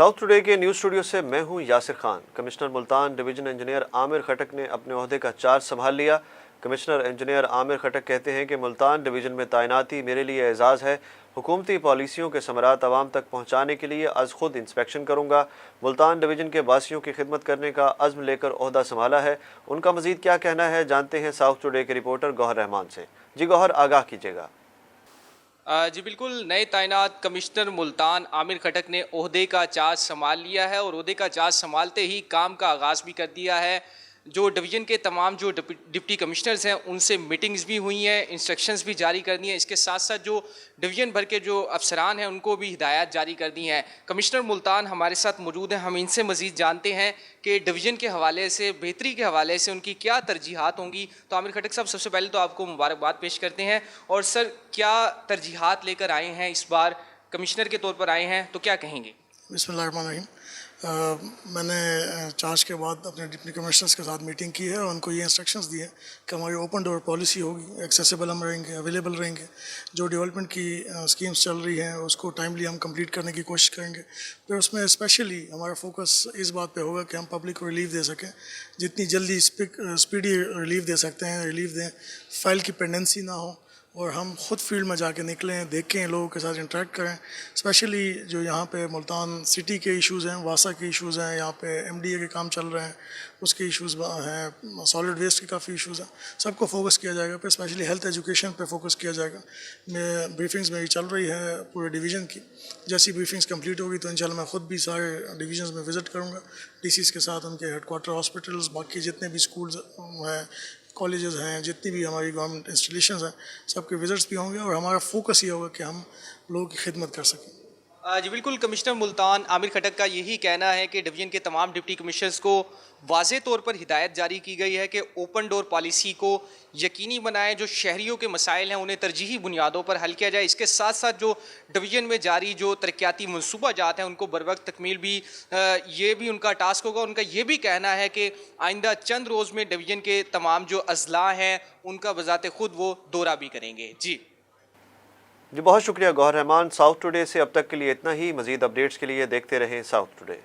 South Today के news studio से मैं हूं Yasir Khan. Commissioner Multan division engineer Aamir Khattak ने अपने ओहदे का चार्ज संभाल लिया। कमिश्नर इंजीनियर आमिर खटक कहते हैं कि मुल्तान डिवीज़न में तैनाती मेरे लिए एजाज़ है। हुकूमती पॉलिसियों के समरात आवाम तक पहुँचाने के लिए आज खुद इंस्पेक्शन करूँगा। मुल्तान डिवीज़न के बासियों की खिदमत करने का अज़्म लेकर ओहदा संभाला है। उनका मज़ीद क्या कहना है जानते हैं साउथ टुडे के रिपोर्टर गौहर रहमान से। जी गौहर, आगाह कीजिएगा। जी बिल्कुल, नए तैनात कमिश्नर मुल्तान आमिर खटक ने ओहदे का चार्ज संभाल लिया है और ओहदे का चार्ज संभालते ही काम का आगाज़ भी कर दिया है। जो डिवीज़न के तमाम जो डिप्टी कमिश्नर्स हैं उनसे मीटिंग्स भी हुई हैं, इंस्ट्रक्शंस भी जारी कर दी हैं। इसके साथ साथ जो डिवीज़न भर के जो अफसरान हैं उनको भी हिदायत जारी कर दी हैं। कमिश्नर मुल्तान हमारे साथ मौजूद हैं, हम इनसे मज़ीद जानते हैं कि डिवीज़न के हवाले से, बेहतरी के हवाले से उनकी क्या तरजीहात होंगी। तो आमिर खटक साहब, सबसे पहले तो आपको मुबारकबाद पेश करते हैं। और सर, क्या तरजीहात लेकर आए हैं इस बार, कमिश्नर के तौर पर आए हैं, तो क्या कहेंगे? बिस्मिल्लाहिर्रहमानिर्रहीम। मैंने चार्ज के बाद अपने डिप्टी कमिश्नर्स के साथ मीटिंग की है और उनको ये इंस्ट्रक्शंस दिए कि हमारी ओपन डोर पॉलिसी होगी, एक्सेसिबल हम रहेंगे, अवेलेबल रहेंगे। जो डेवलपमेंट की स्कीम्स चल रही हैं उसको टाइमली हम कंप्लीट करने की कोशिश करेंगे। फिर उसमें स्पेशली हमारा फोकस इस बात पे होगा कि हम पब्लिक को रिलीफ दे सकें, जितनी जल्दी स्पीडी रिलीफ दे सकते हैं रिलीफ दें, फाइल की पेंडेंसी ना हो और हम ख़ुद फील्ड में जाके निकलें, देखें, लोगों के साथ इंटरेक्ट करें। स्पेशली जो यहाँ पे मुल्तान सिटी के इश्यूज़ हैं, वासा के इश्यूज़ हैं, यहाँ पे MDA के काम चल रहे हैं, उसके इश्यूज़ हैं, सॉलिड वेस्ट के काफ़ी इश्यूज़ हैं, सबको फोकस किया जाएगा। फिर स्पेशली हेल्थ एजुकेशन पे फोकस किया जाएगा। मैं ब्रीफिंग्स मेरी चल रही है पूरे डिवीज़न की। जैसी ब्रीफिंग्स कंप्लीट होगी तो इंशाल्लाह मैं ख़ुद भी सारे डिवीज़न्स में विज़िट करूँगा, DCs के साथ, उनके हेडक्वार्टर हॉस्पिटल्स, बाकी जितने भी स्कूल्स हैं, कॉलेजेस हैं, जितनी भी हमारी गवर्नमेंट इंस्टॉलेशंस हैं, सबके विजिट्स भी होंगे और हमारा फोकस ये होगा कि हम लोगों की खिदमत कर सकें। जी बिल्कुल, कमिश्नर मुल्तान आमिर खटक का यही कहना है कि डिवीज़न के तमाम डिप्टी कमिश्नर्स को वाज़े तौर पर हिदायत जारी की गई है कि ओपन डोर पॉलिसी को यकीनी बनाएं, जो शहरियों के मसाइल हैं उन्हें तरजीही बुनियादों पर हल किया जाए। इसके साथ साथ जो डिवीज़न में जारी जो तरक्याती मनसूबा जात हैं उनको बरवक्त तकमील भी ये भी उनका टास्क होगा। उनका ये भी कहना है कि आइंदा चंद रोज़ में डिवीज़न के तमाम जो अजला हैं उनका बज़ाते ख़ुद वो दौरा भी करेंगे। जी बहुत शुक्रिया गौहर रहमान। साउथ टुडे से अब तक के लिए इतना ही। मज़ीद अपडेट्स के लिए देखते रहें साउथ टुडे।